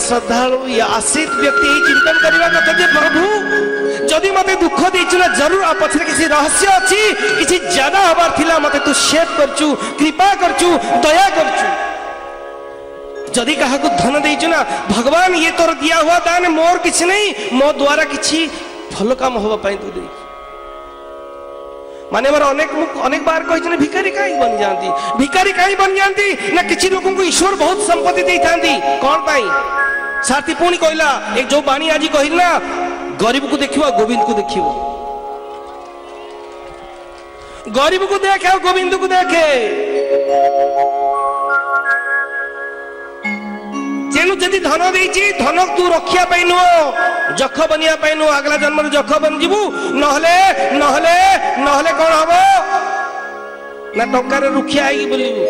श्रद्धालु या आश्रित व्यक्ति चिंतन करने कथा जे प्रभु जदि मते दुख देचु ना जरूर आ पछरे किसी रहस्य अछि किसी ज्यादा हबार थिला मते तू सेव करचु कृपा करचु दया करचु जदि कहा को धन देचु ना भगवान ये तोर दिया हुआ दान मोर किछि नहीं मो द्वारा किछि भल काम होबा पई तू दे माने मोर अनेक बार कहि भिखारी काई बन जानती ना किछि लोगन को ईश्वर बहुत संपत्ति देई थांदी कोन पाई साथी पुणी कहला एक जो बाणी आज कहला गरीब को देखिबो गोविंद को देखिबो गरीब को देखे और गोविंद को देखे तेणु जदि धन देइछि धन तू रखिया पाई नुओ जख बनिया पाई नुओ अगला जन्म जख बन जीवु नहले नहले नहले कोन हबो ना टंकार रुखिया आइ बोलिबु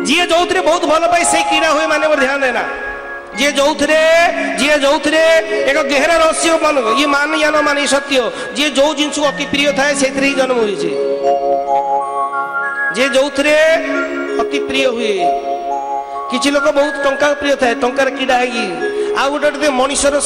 जी जोथरे बहुत भल पाई से कीड़ा हुए माने ध्यान देना जी जोथरे एक गहरा रहस्य मन ये मान या न मान सत्य जी जो जिनस अति प्रिय थाए से जन्म हुए जे जोथरे अति प्रिय हुए किछि लोक बहुत टंका प्रिय थाए टंकार कीड़ा है आ गोटे मनुष्यर